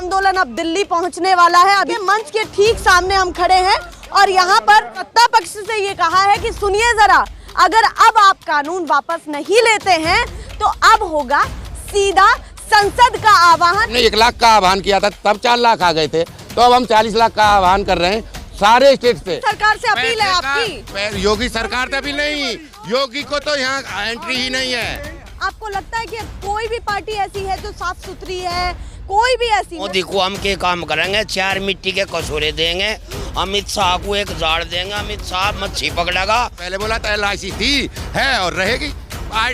आंदोलन अब दिल्ली पहुंचने वाला है। अभी मंच के ठीक सामने हम खड़े हैं और यहाँ पर सत्ता पक्ष से ये कहा है कि सुनिए जरा, अगर अब आप कानून वापस नहीं लेते हैं तो अब होगा सीधा संसद का आह्वान। 1 लाख का आह्वान किया था, तब 4 लाख आ गए थे, तो अब हम 40 लाख का आह्वान कर रहे हैं सारे स्टेट से। सरकार से अपील है आपकी? योगी सरकार से अपील नहीं, योगी को तो यहाँ एंट्री ही नहीं है। आपको लगता है कि कोई भी पार्टी ऐसी है जो साफ सुथरी है? कोई भी ऐसी? मोदी को हम के काम करेंगे, 4 मिट्टी के कसूरे देंगे, अमित शाह को एक झाड़ देंगे, अमित शाह मच्छी पकड़ेगा। पहले बोला था LIC थी, है और रहेगी।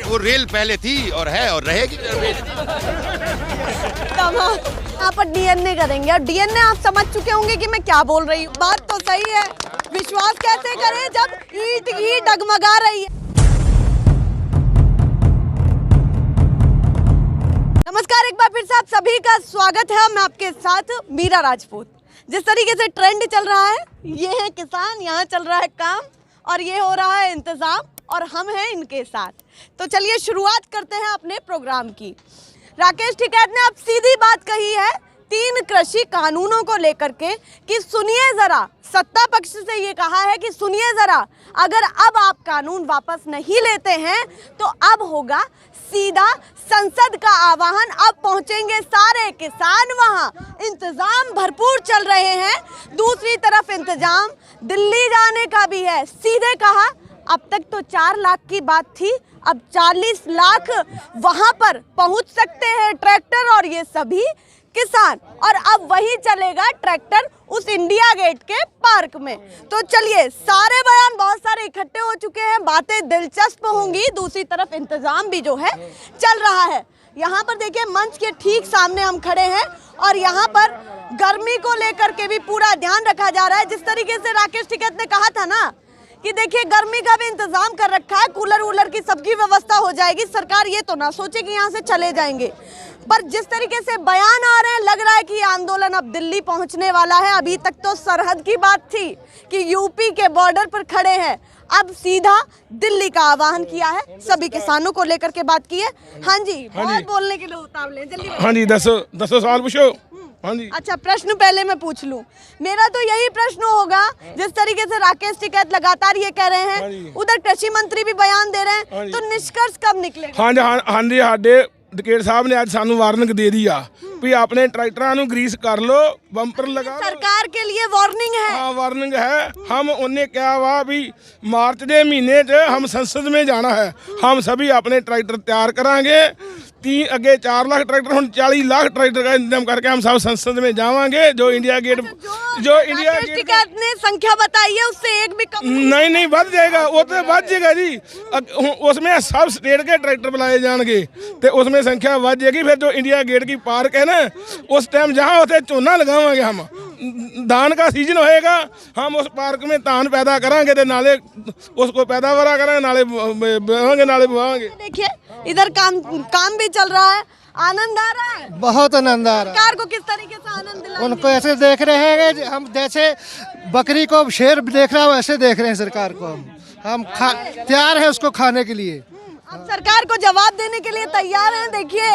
वो रेल पहले थी और है और रहेगी। यहाँ पर DNA करेंगे और DNA आप समझ चुके होंगे कि मैं क्या बोल रही हूँ। बात तो सही है, विश्वास कैसे करें जब ईंट ही डगमगा रही है। नमस्कार, एक बार फिर से आप सभी का स्वागत है। मैं आपके साथ मीरा राजपूत। जिस तरीके से ट्रेंड चल रहा है, ये है किसान, यहाँ चल रहा है काम और ये हो रहा है इंतजाम और हम हैं इनके साथ। तो चलिए शुरुआत करते हैं अपने प्रोग्राम की। राकेश टिकैत ने अब सीधी बात कही है 3 कृषि कानूनों को लेकर के कि सुनिए जरा, सत्ता पक्ष से ये कहा है कि सुनिए जरा, अगर अब आप कानून वापस नहीं लेते हैं तो अब होगा सीधा संसद का आह्वान। अब पहुंचेंगे सारे किसान वहां, इंतजाम भरपूर चल रहे हैं। दूसरी तरफ इंतजाम दिल्ली जाने का भी है। सीधे कहा, अब तक तो 4 लाख की बात थी, अब 40 लाख वहां पर पहुंच सकते हैं ट्रैक्टर और ये सभी किसान। और अब वही चलेगा ट्रैक्टर उस इंडिया गेट के पार्क में। तो चलिए, सारे बयान बहुत सारे इकट्ठे हो चुके हैं, बातें दिलचस्प होंगी। दूसरी तरफ इंतजाम भी जो है चल रहा है। यहाँ पर देखिए, मंच के ठीक सामने हम खड़े हैं और यहाँ पर गर्मी को लेकर के भी पूरा ध्यान रखा जा रहा है। जिस तरीके से राकेश टिकैत ने कहा था ना कि देखिए गर्मी का भी इंतजाम कर रखा है, कूलर वूलर की सबकी व्यवस्था हो जाएगी। सरकार ये तो ना सोचे कि यहाँ से चले जाएंगे, पर जिस तरीके से बयान आ रहे हैं, लग रहा है कि आंदोलन अब दिल्ली पहुंचने वाला है। अभी तक तो सरहद की बात थी कि यूपी के बॉर्डर पर खड़े हैं, अब सीधा दिल्ली का आह्वान किया है। सभी किसानों को लेकर के बात की है। हाँ जी, बहुत बोलने के लिए उतावले, जल्दी। हाँ जी, 10 सवाल पूछो। हाँ जी। अच्छा, प्रश्न पहले मैं पूछ लूं। मेरा तो यही प्रश्न होगा, जिस तरीके से राकेश टिकैत लगातार ये कह रहे हैं, उधर कृषि मंत्री भी बयान दे रहे हैं, तो निष्कर्ष कब निकलेगा? हाँ जी, साडे डकैत साहब ने आज सानू वार्निंग दे दिया भी अपने ट्रैक्टरां नू ग्रीस कर लो, बंपर लगा लो। सरकार के लिए वार्निंग है। हाँ, वार्निंग है। हम उन्हें क्या हुआ भी मार्च के महीने च हम संसद में जाना है, हम सभी अपने ट्रैक्टर तैयार करांगे। 4 लाख ट्रैक्टर, हम 40 लाख ट्रैक्टर का इंतजाम करके हम सब संसद में जावांगे। जो इंडिया गेट, जो इंडिया गेट टिकैत ने संख्या बताई है, उससे एक भी कम नहीं बढ़ जाएगा, वो तो बढ़ जाएगा जी। उसमें सब स्टेट के ट्रैक्टर बुलाए जाएंगे तो उसमें संख्या बढ़ जाएगी। फिर जो इंडिया गेट की पार्क है ना, उस टाइम जहाँ होते झोना लगावांगे, हम धान का सीजन होएगा, हम उस पार्क में धान पैदा करांगे तो नाले उसको पैदावार करेंगे, नाले बोएंगे, नाले बोएंगे। देखिए, इधर काम भी चल रहा है। आनंद आ रहा है? बहुत आनंद आ रहा है। सरकार को किस तरीके से आनंद दिलाएंगे? उनको ऐसे देख रहे हैं, हम जैसे बकरी को शेर देख रहा है वैसे देख रहे हैं सरकार को। हम तैयार हैं उसको खाने के लिए। अब सरकार को जवाब देने के लिए तैयार हैं। देखिए,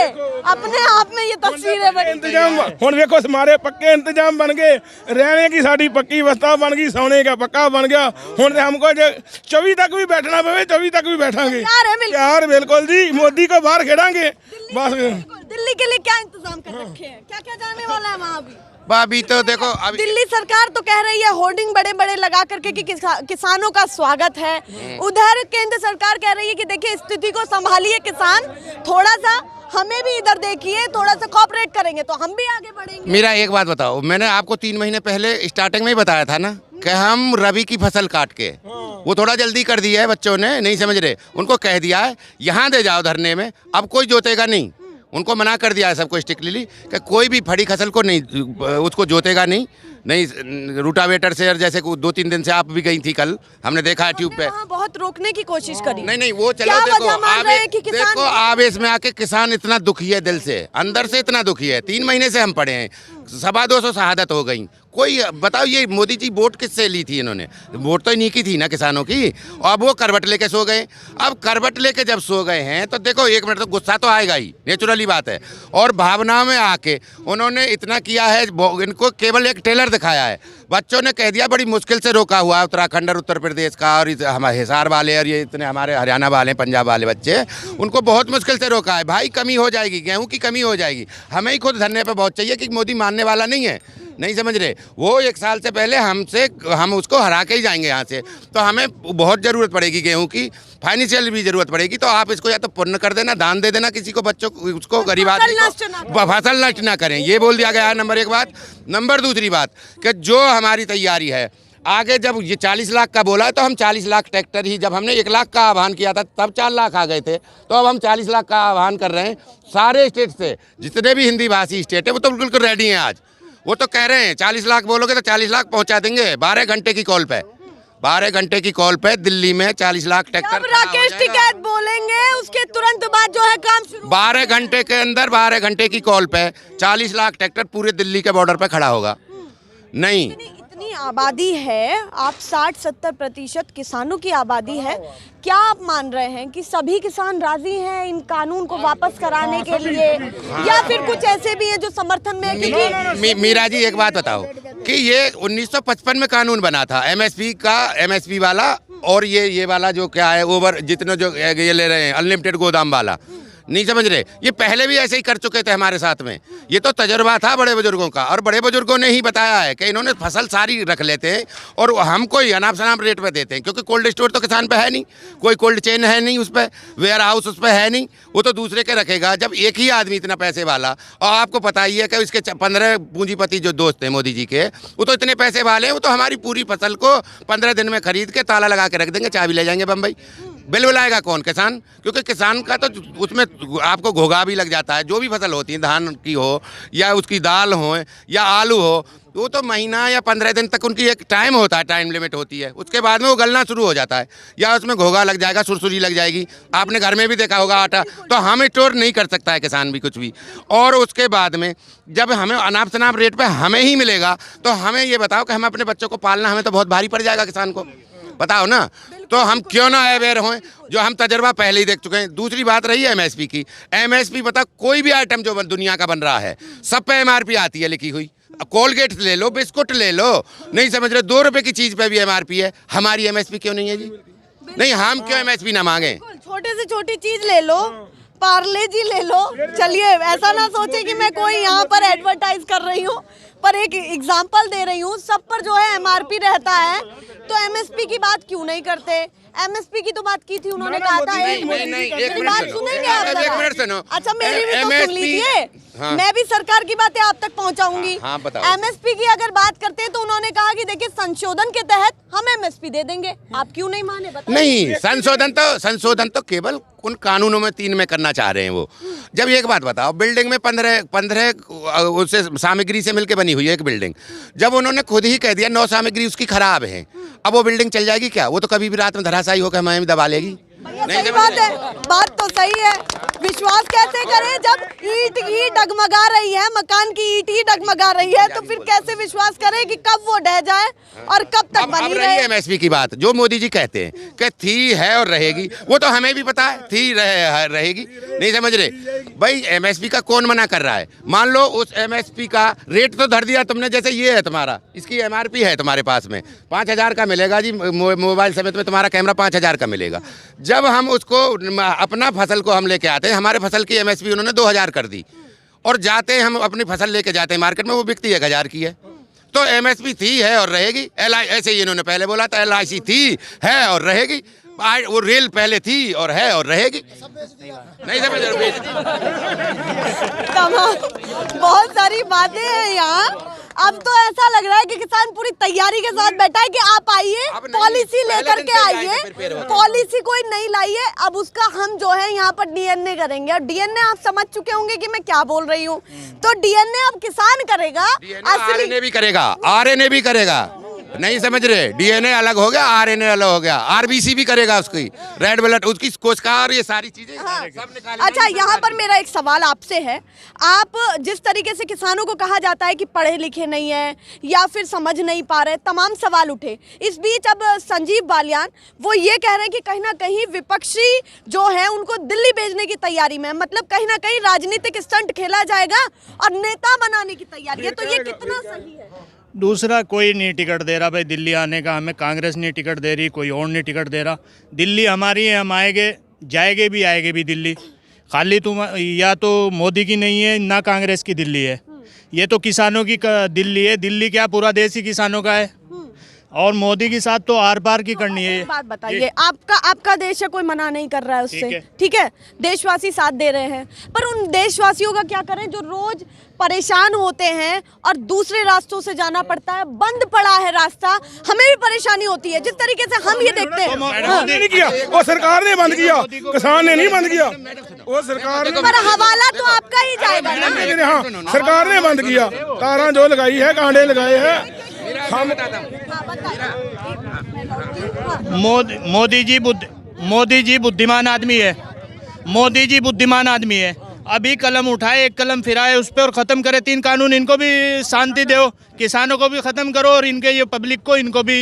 अपने आप में ये तस्वीरें बनी। इंतजाम हुण देखो, हमारे पक्के इंतजाम बन गए, रहने की साड़ी पक्की व्यवस्था बन गई, सोने का पक्का बन गया। हुण हमको 24 तक भी बैठना पवे, 24 तक भी बैठांगे। यार बिल्कुल जी, मोदी को बाहर खेड़ांगे बस। दिल्ली के लिए क्या इंतजाम कर रखे हैं? क्या क्या जाने वाला है वहाँ भी? अभी तो देखो, अभी दिल्ली सरकार तो कह रही है होर्डिंग बड़े बड़े लगा करके कि किसानों का स्वागत है। उधर केंद्र सरकार कह रही है कि देखिए स्थिति को संभालिए किसान, थोड़ा सा हमें भी इधर देखिए, थोड़ा सा कोऑपरेट करेंगे तो हम भी आगे बढ़ेंगे। मेरा एक बात बताओ, मैंने आपको 3 महीने पहले स्टार्टिंग में ही बताया था ना कि हम रबी की फसल काट के, वो थोड़ा जल्दी कर दिया है, बच्चों ने नहीं समझ रहे, उनको कह दिया है यहाँ दे जाओ धरने में, अब कोई जोतेगा नहीं। उनको मना कर दिया है सबको स्ट्रिक्टली कि कोई भी फड़ी फसल को नहीं, उसको जोतेगा नहीं रूटावेटर से। जैसे 2-3 दिन से आप भी गई थी, कल हमने देखा है ट्यूब पे, बहुत रोकने की कोशिश करी। नहीं वो चलो, देखो आवेश में आके किसान इतना दुखी है, दिल से अंदर से इतना दुखी है। 3 महीने से हम पड़े हैं, 225 शहादत हो गई, कोई बताओ, ये मोदी जी वोट किससे ली थी इन्होंने? वोट तो इन्हीं की थी ना, किसानों की। और अब वो करवट लेके सो गए। अब करवट लेके जब सो गए हैं तो देखो, एक मिनट तो गुस्सा तो आएगा ही, नेचुरली बात है। और भावनाओं में आके उन्होंने इतना किया है, इनको केवल एक टेलर दिखाया है। बच्चों ने कह दिया, बड़ी मुश्किल से रोका हुआ है उत्तराखंड और उत्तर प्रदेश का, और हमारे हिसार वाले और ये इतने हमारे हरियाणा वाले, पंजाब वाले बच्चे, उनको बहुत मुश्किल से रोका है। भाई कमी हो जाएगी, गेहूं की कमी हो जाएगी। हमें ही खुद धरने पे बहुत चाहिए कि मोदी मानने वाला नहीं है, नहीं समझ रहे। वो 1 साल से पहले हम उसको हरा के ही जाएंगे यहाँ से। तो हमें बहुत ज़रूरत पड़ेगी गेहूं की, फाइनेंशियल भी ज़रूरत पड़ेगी। तो आप इसको या तो पुण्य कर देना, दान दे देना किसी को, बच्चों को, उसको गरीब आदमी को फसल नष्ट ना करें, ये बोल दिया गया है। नंबर 1 बात। नंबर दूसरी बात कि जो हमारी तैयारी है आगे, जब ये 40 लाख का बोला है तो हम 40 लाख ट्रैक्टर ही, जब हमने 1 लाख का आह्वान किया था तब 4 लाख आ गए थे, तो अब हम 40 लाख का आह्वान कर रहे हैं। सारे स्टेट से जितने भी हिंदी भाषी स्टेट है वो तो बिल्कुल रेडी हैं आज। वो तो कह रहे हैं 40 लाख बोलोगे तो 40 लाख पहुंचा देंगे 12 घंटे की कॉल पे। 12 घंटे की कॉल पे दिल्ली में 40 लाख ट्रैक्टर। राकेश टिकैत बोलेंगे उसके तुरंत बाद जो है काम शुरू। 12 घंटे के अंदर, 12 घंटे की कॉल पे 40 लाख ट्रैक्टर पूरे दिल्ली के बॉर्डर पे खड़ा होगा। नहीं, इतनी आबादी है, आप 60-70% किसानों की आबादी है। क्या आप मान रहे हैं कि सभी किसान राजी हैं इन कानून को वापस कराने के लिए, या फिर कुछ ऐसे भी हैं जो समर्थन में है? क्योंकि मीरा जी एक बात बताओ कि ये 1955 में कानून बना था एमएसपी का, एमएसपी वाला, और ये वाला जो क्या है, ओवर जितने जो ये ले रहे हैं अनलिमिटेड गोदाम वाला, नहीं समझ रहे। ये पहले भी ऐसे ही कर चुके थे हमारे साथ में। ये तो तजर्बा था बड़े बुजुर्गों का, और बड़े बुजुर्गों ने ही बताया है कि इन्होंने फसल सारी रख लेते हैं और हमको ही अनाप शनाप रेट पे देते हैं, क्योंकि कोल्ड स्टोर तो किसान पे है नहीं, कोई कोल्ड चेन है नहीं उस पर, वेयर हाउस उस पर है नहीं, वो तो दूसरे के रखेगा। जब एक ही आदमी इतना पैसे वाला, और आपको पता ही है कि इसके 15 पूंजीपति जो दोस्त हैं मोदी जी के, वो तो इतने पैसे वाले हैं, वो तो हमारी पूरी फसल को 15 दिन में खरीद के ताला लगा के रख देंगे, चाबी ले जाएंगे बम्बई। बिल बुलाएगा कौन? किसान। क्योंकि किसान का तो उसमें आपको घोघा भी लग जाता है। जो भी फसल होती है, धान की हो या उसकी दाल हो या आलू हो, वो तो महीना या 15 दिन तक उनकी एक टाइम होता है, टाइम लिमिट होती है। उसके बाद में वो गलना शुरू हो जाता है, या उसमें घोघा लग जाएगा, सुरसुरी लग जाएगी। आपने घर में भी देखा होगा आटा, तो हम स्टोर नहीं कर सकता है किसान भी कुछ भी। और उसके बाद में जब हमें अनाप शनाप रेट पे हमें ही मिलेगा, तो हमें ये बताओ कि हम अपने बच्चों को पालना हमें तो बहुत भारी पड़ जाएगा किसान को, बताओ ना। तो हम क्यों ना अवेयर हों, जो हम तजर्बा पहले ही देख चुके हैं। दूसरी बात रही है एमएसपी की। एमएसपी बता, कोई भी आइटम जो दुनिया का बन रहा है सब पे एमआरपी आती है लिखी हुई। कोलगेट ले लो, बिस्कुट ले लो, नहीं समझ रहे, 2 रुपए की चीज पे भी एमआरपी है। हमारी एमएसपी क्यों नहीं है जी? नहीं, हम क्यों एमएसपी ना मांगे? छोटे से छोटी चीज ले लो, पार्ले जी ले लो। चलिए, ऐसा ना सोचे कि मैं कोई यहाँ पर एडवर्टाइज कर रही हूँ, पर एक एग्जाम्पल दे रही हूँ। सब पर जो है एमआरपी रहता है, तो एमएसपी की बात क्यों नहीं करते? एमएसपी की तो बात की थी, उन्होंने कहा था एक बात सुनेंगे आप? एक मिनट सुनो। अच्छा, मेरी भी तो सुन लीजिए। हाँ। मैं भी सरकार की बातें आप तक पहुंचाऊंगी। हाँ, बताओ। एमएसपी की अगर बात करते हैं तो उन्होंने कहा कि देखिए संशोधन के तहत हम एमएसपी दे देंगे। आप क्यों नहीं माने, बताइए? नहीं, संशोधन तो केवल उन कानूनों में 3 में करना चाह रहे हैं वो। जब एक बात बताओ, बिल्डिंग में 15 उससे सामग्री से मिलकर बनी हुई है एक बिल्डिंग, जब उन्होंने खुद ही कह दिया 9 सामग्री उसकी खराब है, अब वो बिल्डिंग चल जाएगी क्या? वो तो कभी भी रात में धराशायी होकर हमें दबा लेगी। सही बात है, बात तो सही है। विश्वास कैसे करें जब ईंट ही डगमगा रही है, मकान की ईंट ही डगमगा रही है, तो फिर कैसे विश्वास करें कि कब वो ढह जाए और कब तक बनी रहे? एमएसपी की बात जो मोदी जी कहते हैं कि थी, है और रहेगी, वो तो हमें भी पता है, थी, रहेगी, नहीं समझ रहे भाई। एमएसपी का कौन मना कर रहा है? मान लो उस एमएसपी का रेट तो धर दिया तुमने, जैसे ये है तुम्हारा, इसकी एमआरपी है तुम्हारे पास में 5000 का मिलेगा जी, मोबाइल समेत में तुम्हारा कैमरा 5000 का मिलेगा। जब हम उसको अपना फसल को हम लेके आते हैं, हमारे फसल की एमएसपी उन्होंने 2000 कर दी, और जाते हैं हम अपनी फसल लेके जाते हैं मार्केट में, वो बिकती 1000 की है। तो एमएसपी थी, है और रहेगी। ऐसे ही इन्होंने पहले बोला था, LIC थी, है और रहेगी। वो रेल पहले थी और है और रहेगी। नहीं समझ रहे? बहुत सारी बातें हैं यहाँ। अब तो ऐसा लग रहा है कि किसान पूरी तैयारी के साथ बैठा है कि आप आइए, पॉलिसी लेकर के आइए। पॉलिसी कोई नहीं लाई है, अब उसका हम जो है यहाँ पर DNA करेंगे। और DNA आप समझ चुके होंगे कि मैं क्या बोल रही हूँ। तो DNA अब किसान करेगा, RNA भी करेगा, RNA भी करेगा। नहीं समझ रहे, डीएनए अलग हो गया, आरएनए अलग हो गया, आरबीसी भी करेगा उसकी, रेड ब्लड, उसकी कोशिका, ये सारी चीजें सब निकालेंगे। अच्छा, यहाँ पर मेरा एक सवाल आपसे है। आप जिस तरीके से किसानों को कहा जाता है कि पढ़े लिखे नहीं है या फिर समझ नहीं पा रहे, तमाम सवाल उठे, इस बीच अब संजीव बालियान वो ये कह रहे हैं कि कहीं ना कहीं विपक्षी जो है उनको दिल्ली भेजने की तैयारी में, मतलब कहीं ना कहीं राजनीतिक स्टंट खेला जाएगा और नेता बनाने की तैयारी है, तो ये कितना सही है? दूसरा कोई नहीं टिकट दे रहा भाई दिल्ली आने का, हमें कांग्रेस नहीं टिकट दे रही, कोई और नहीं टिकट दे रहा। दिल्ली हमारी है, हम आएंगे, जाएंगे भी, आएंगे भी दिल्ली। खाली तुम या तो मोदी की नहीं है ना कांग्रेस की दिल्ली है, ये तो किसानों की दिल्ली है। दिल्ली क्या पूरा देश ही किसानों का है, और मोदी के साथ तो आर पार की करनी है। बात बताइए, आपका देश है, कोई मना नहीं कर रहा है उससे, ठीक है, देशवासी साथ दे रहे हैं, पर उन देशवासियों का क्या करें जो रोज परेशान होते हैं और दूसरे रास्तों से जाना पड़ता है, बंद पड़ा है रास्ता, हमें भी परेशानी होती है। जिस तरीके से हम ये देखते हैं, नहीं किया, वो सरकार ने बंद किया, किसान ने नहीं बंद किया, वो सरकार ने। पर हवाला तो आपका ही जाएगा ना। हाँ, सरकार ने बंद किया, तारा जो लगाई है, कांडे लगाए हैं। हम मोदी जी बुद्धिमान आदमी है, मोदी जी बुद्धिमान आदमी है। अभी कलम उठाए, एक कलम फिराए उस पर और ख़त्म करे 3 कानून। इनको भी शांति दो, किसानों को भी ख़त्म करो, और इनके ये पब्लिक को, इनको भी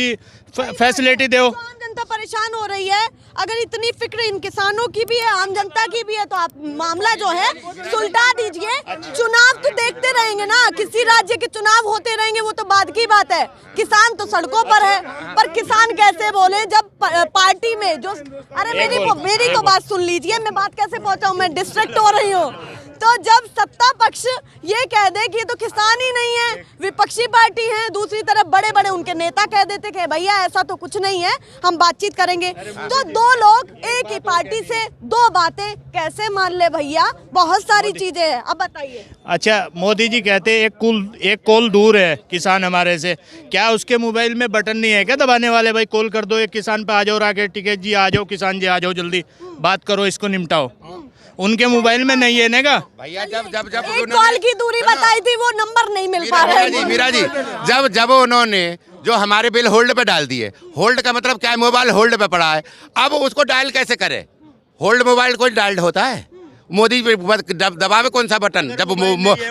फैसिलिटी दो। आम जनता परेशान हो रही है, अगर इतनी फिक्र इन किसानों की भी है, आम जनता की भी है, तो आप मामला जो है सुलटा दीजिए। चुनाव तो देखते रहेंगे ना, किसी राज्य के चुनाव होते रहेंगे, वो तो बाद की बात है। किसान तो सड़कों पर है, पर किसान कैसे बोले जब पार्टी में जो, अरे मेरी तो बात सुन लीजिए, मैं बात कैसे पहुंचाऊं, मैं डिस्ट्रैक्ट हो रही हूँ। तो जब सत्ता पक्ष ये कह दे कि ये तो किसान ही नहीं है, विपक्षी पार्टी है, दूसरी तरफ बड़े बड़े उनके नेता कह देते कि भैया ऐसा तो कुछ नहीं है, हम बातचीत करेंगे, तो 2 लोग एक ही पार्टी से 2 बातें कैसे मान ले भैया? बहुत सारी चीजें हैं, अब बताइए। अच्छा, मोदी जी कहते हैं एक कॉल दूर है किसान हमारे से, क्या उसके मोबाइल में बटन नहीं है क्या दबाने वाले? भाई कॉल कर दो एक किसान पे, आ जाओ राकेश टिकैत जी, आ जाओ किसान जी, आ जाओ जल्दी बात करो, इसको निपटाओ। उनके मोबाइल में नहीं है ना भैया। जब जब जब एक कॉल की दूरी बताई थी, वो नंबर नहीं मिल पा रहा है। मीरा जी, जब उन्होंने जो हमारे बिल होल्ड पे डाल दिए, होल्ड का मतलब क्या है, मोबाइल होल्ड पे पड़ा है, अब उसको डायल कैसे करे? होल्ड मोबाइल कोई डायल होता है? मोदी दबावे कौन सा बटन, जब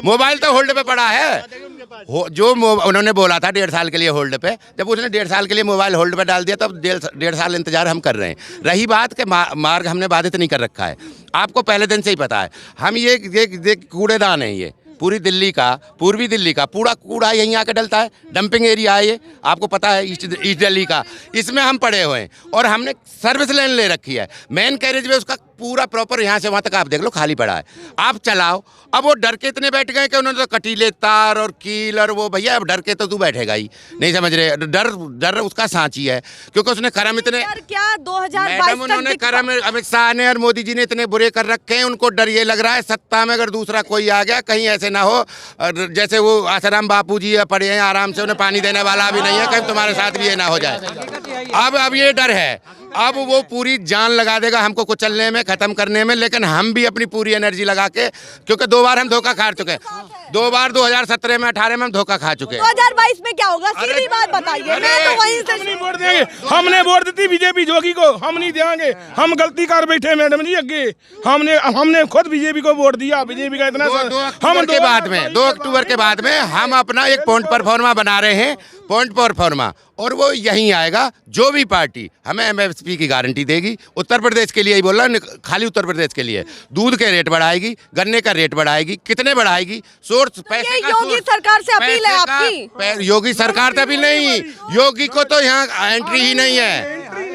मोबाइल तो होल्ड पे पड़ा है। जो उन्होंने बोला था 1.5 साल के लिए होल्ड पे, जब उसने 1.5 साल के लिए मोबाइल होल्ड पे डाल दिया, तब 1.5 साल इंतजार हम कर रहे हैं। रही बात के मार्ग हमने बाधित नहीं कर रखा है, आपको पहले दिन से ही पता है। हम ये कूड़ेदान है, ये पूरी दिल्ली का, पूर्वी दिल्ली का पूरा कूड़ा यहीं आके डलता है, डंपिंग एरिया है ये, आपको पता है, ईस्ट दिल्ली का। इसमें हम पड़े हुए हैं और हमने सर्विस लेन ले रखी है, मेन कैरेज में उसका पूरा प्रॉपर यहाँ से वहाँ तक आप देख लो खाली पड़ा है, आप चलाओ। अब वो डर के इतने बैठ गए कि उन्होंने तो कटीले तार और कील और वो, भैया अब डर के तो तू बैठेगा ही, नहीं समझ रहे, डर उसका सांची है, क्योंकि उसने कर्म इतने, क्या 2022 उन्होंने कर्म अमित शाह ने और मोदी जी ने इतने बुरे कर रखे हैं, उनको डर ये लग रहा है सत्ता में अगर दूसरा कोई आ गया, कहीं ऐसे ना हो जैसे वो आसाराम बापू जी पड़े हैं आराम से, उन्हें पानी देने वाला भी नहीं है, कहीं तुम्हारे साथ भी ये ना हो जाए। अब ये डर है, अब वो पूरी जान लगा देगा हमको कुचलने में, खत्म करने में, लेकिन हम भी अपनी पूरी एनर्जी लगा के, क्योंकि 2 बार हम धोखा खा चुके हैं, 2 बार 2017 में 18 में हम धोखा खा चुके हैं। 2022 में क्या होगा, सीधी बात बताइए। मैं तो वहीं से नहीं वोट देंगे, हमने वोट दी बीजेपी जोगी को, हम नहीं देंगे, हम गलती कर बैठे मैडम जी। अगे हमने खुद बीजेपी को वोट दिया, बीजेपी का इतना हम 2 अक्टूबर के बाद में हम अपना एक पॉइंट परफॉर्मा बना रहे हैं, पॉइंट परफॉर्मा, और वो यहीं आएगा। जो भी पार्टी हमें एमएसपी की गारंटी देगी, उत्तर प्रदेश के लिए ही बोल रहा, खाली उत्तर प्रदेश के लिए, दूध के रेट बढ़ाएगी, गन्ने का रेट बढ़ाएगी, कितने बढ़ाएगी, सोर्स पैसे का, योगी सरकार से अपील है आपकी? योगी सरकार से अपील नहीं, योगी को तो यहाँ एंट्री ही नहीं है।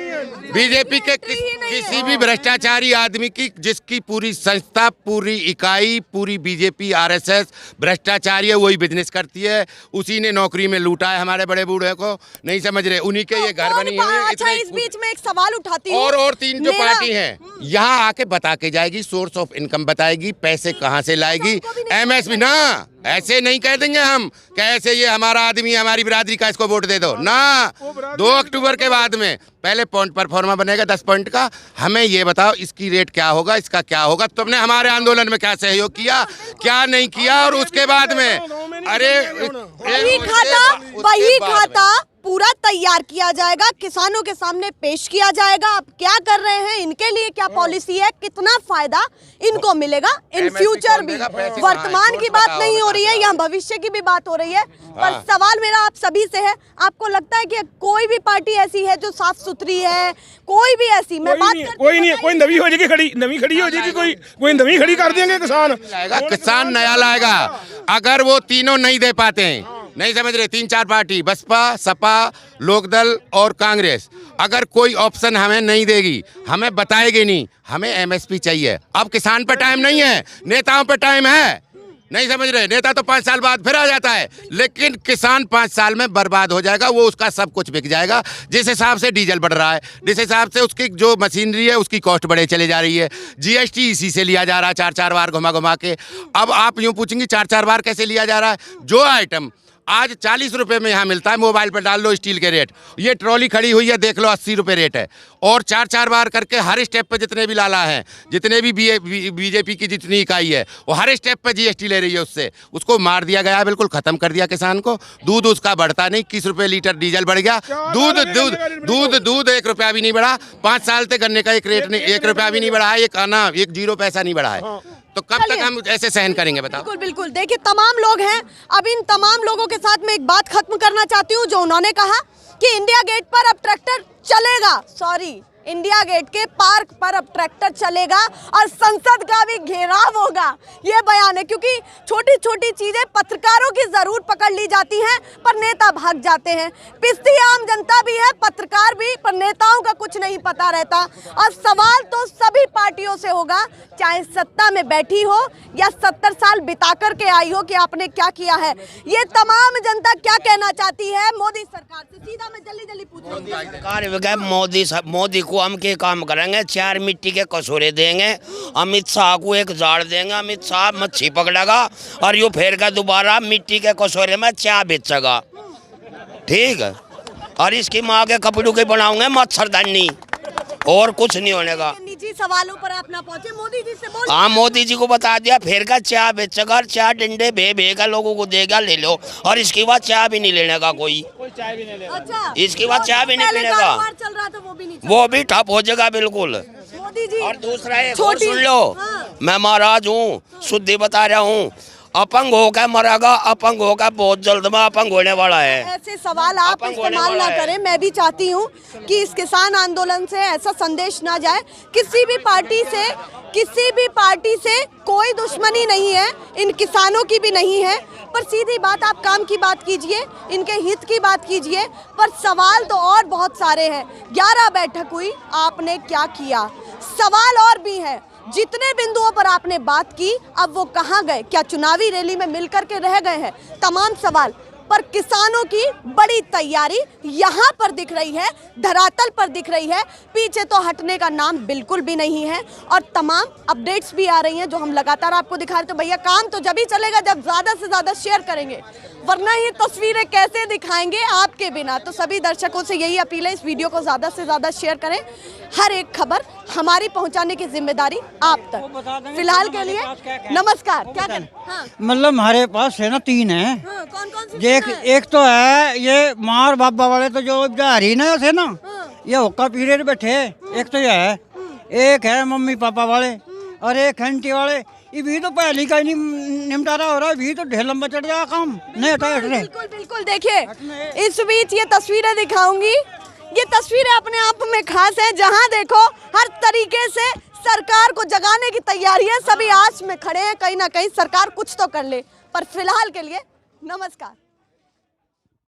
बीजेपी के किसी भी भ्रष्टाचारी आदमी की, जिसकी पूरी संस्था, पूरी इकाई, पूरी बीजेपी आरएसएस भ्रष्टाचारी है, वही बिजनेस करती है, उसी ने नौकरी में लूटा है हमारे बड़े बूढ़े को, नहीं समझ रहे, उन्हीं के ये घर बनी है। अच्छा, इस बीच में एक सवाल उठाती हूँ, और 3 जो पार्टी हैं यहाँ आके बता के जाएगी, सोर्स ऑफ इनकम बताएगी, पैसे कहाँ से लाएगी, एमएसपी ना, ऐसे नहीं कह देंगे हम कैसे ये हमारा आदमी, हमारी बिरादरी का, इसको वोट दे दो ना। 2 अक्टूबर के बाद में पहले पॉइंट परफॉर्मा बनेगा 10 पॉइंट का, हमें ये बताओ इसकी रेट क्या होगा, इसका क्या होगा, तुमने हमारे आंदोलन में क्या सहयोग किया, क्या नहीं किया, और उसके बाद में अरे वही खाता पूरा तैयार किया जाएगा, किसानों के सामने पेश किया जाएगा। आप क्या कर रहे हैं, इनके लिए क्या पॉलिसी है, कितना फायदा इनको मिलेगा इन फ्यूचर भी। वर्तमान की बात नहीं हो रही है, यहाँ भविष्य की भी बात हो रही है। पर सवाल मेरा आप सभी से है, आपको लगता है कि कोई भी पार्टी ऐसी है जो साफ सुथरी है? कोई भी ऐसी मैं बात करती कोई नहीं, कोई नवी हो जाएगी खड़ी, नवी खड़ी हो जाएगी, कोई नवी खड़ी कर देंगे किसान। किसान नया लाएगा। अगर वो तीनों नहीं दे पाते हैं, नहीं समझ रहे, 3-4 पार्टी बसपा, सपा, लोकदल और कांग्रेस, अगर कोई ऑप्शन हमें नहीं देगी, हमें बताएगी नहीं, हमें एमएसपी चाहिए। अब किसान पे टाइम नहीं है, नेताओं पे टाइम है। नहीं समझ रहे, नेता तो 5 साल बाद फिर आ जाता है, लेकिन किसान 5 साल में बर्बाद हो जाएगा। वो उसका सब कुछ बिक जाएगा। जिस हिसाब से डीजल बढ़ रहा है, जिस हिसाब से उसकी जो मशीनरी है उसकी कॉस्ट बढ़े चले जा रही है। जीएसटी इसी से लिया जा रहा है, 4-4 बार घुमा घुमा के। अब आप यूँ पूछेंगे 4-4 बार कैसे लिया जा रहा है? जो आइटम आज 40 रुपए में यहाँ मिलता है, मोबाइल पर डाल लो स्टील के रेट, ये ट्रॉली खड़ी हुई है देख लो 80 रुपए रेट है। और 4-4 बार करके हर स्टेप पे जितने भी लाला हैं, जितने भी बीजेपी की जितनी इकाई है, वो हर स्टेप पे जीएसटी ले रही है। उससे उसको मार दिया गया, बिल्कुल खत्म कर दिया किसान को। दूध उसका बढ़ता नहीं, 21 रुपए लीटर डीजल बढ़ गया। दूध 1 रुपया भी नहीं बढ़ा। 5 साल से गन्ने का एक रेट नहीं, 1 रुपया भी नहीं बढ़ा है, एक 0 पैसा नहीं बढ़ा है। तो कब तक हम ऐसे सहन करेंगे बताओ? बिल्कुल बिल्कुल। देखिए तमाम लोग हैं, अब इन तमाम लोगों के साथ मैं एक बात खत्म करना चाहती हूँ जो उन्होंने कहा कि इंडिया गेट पर अब ट्रैक्टर चलेगा, सॉरी इंडिया गेट के पार्क पर अब ट्रैक्टर चलेगा और संसद का भी घेराव होगा। ये बयान है, क्योंकि छोटी छोटी चीजें पत्रकारों की जरूर पकड़ ली जाती हैं पर नेता भाग जाते हैं। पिसती आम जनता भी है, पत्रकार भी, पर नेताओं का कुछ नहीं पता रहता। और सवाल तो सभी पार्टियों से होगा, चाहे सत्ता में बैठी हो या 70 साल बिता करके आई हो, कि आपने क्या किया है। ये तमाम जनता क्या कहना चाहती है मोदी सरकार से? सीधा मैं जल्दी पूछ रही हूँ। मोदी को हम के काम करेंगे, 4 मिट्टी के कसूरे देंगे, अमित शाह को एक जाड़ देंगे, अमित शाह मच्छी पकड़ेगा और यूँ फेर कर दोबारा मिट्टी के कसूरे में चाय बेचेगा, ठीक है। और इसकी माँ के कपड़ों के बनाऊंगे मच्छरदानी, और कुछ नहीं होने का। निजी सवालों पर आप ना पहुंचे, मोदी जी से बोल। हाँ, मोदी जी को बता दिया, फेर का चाय बेचेगा और 4 डंडे भेगा लोगों को देगा, ले लो। और इसके बाद चाय भी नहीं लेने का कोई चाय भी नहीं लेगा। अच्छा, इसके बाद चाय भी नहीं पीने का, चल रहा था वो भी ठप हो जाएगा बिल्कुल। मोदी जी और दूसरा एक और सुन लो, मैं महाराज हूँ, शुद्धि बता रहा हूँ, अपंग होकर मरेगा, अपंग होकर बहुत जल्द में अपंग होने वाला है। ऐसे सवाल आप इस्तेमाल ना करें। मैं भी चाहती हूँ कि इस किसान आंदोलन से ऐसा संदेश ना जाए, किसी भी पार्टी से कोई दुश्मनी नहीं है, इन किसानों की भी नहीं है। पर सीधी बात, आप काम की बात कीजिए, इनके हित की बात कीजिए। पर सवाल तो और बहुत सारे हैं। 11 बैठक हुई, आपने क्या किया? सवाल और भी है। जितने बिंदुओं पर आपने बात की, अब वो कहाँ गए? क्या चुनावी रैली में मिलकर के रह गए हैं? तमाम सवाल पर किसानों की बड़ी तैयारी यहाँ पर दिख रही है, धरातल पर दिख रही है। पीछे तो हटने का नाम बिल्कुल भी नहीं है। और तमाम अपडेट्स भी आ रही हैं जो हम लगातार आपको दिखा रहे। तो भैया काम तो जब ही चलेगा जब ज़्यादा से ज़्यादा शेयर करेंगे, वरना ये तस्वीरें कैसे दिखाएंगे आपके बिना। तो सभी दर्शकों से यही अपील है, इस वीडियो को ज़्यादा से ज़्यादा शेयर करें। हर एक खबर हमारी पहुंचाने की जिम्मेदारी आप तक। फिलहाल के लिए नमस्कार। क्या करें? हाँ। मतलब हमारे पास है ना 3 है। हाँ, कौन सी? एक तो है ये मार बाबा वाले, तो जो हरीना थे ना, ये हुक्का पी रहे बैठे। एक तो ये है, एक है मम्मी पापा वाले, और एक घंटी वाले। ये भी तो पहले का ही नहीं निपटारा हो रहा है, भी तो ढेर लंबा चढ़ जाएगा, काम नहीं हटा। बिल्कुल बिल्कुल। देखिए इस बीच ये तस्वीरें दिखाऊंगी, ये तस्वीरें अपने आप में खास है, जहां देखो हर तरीके से सरकार को जगाने की तैयारी है। सभी आस में खड़े हैं, कहीं ना कहीं सरकार कुछ तो कर ले। पर फिलहाल के लिए नमस्कार।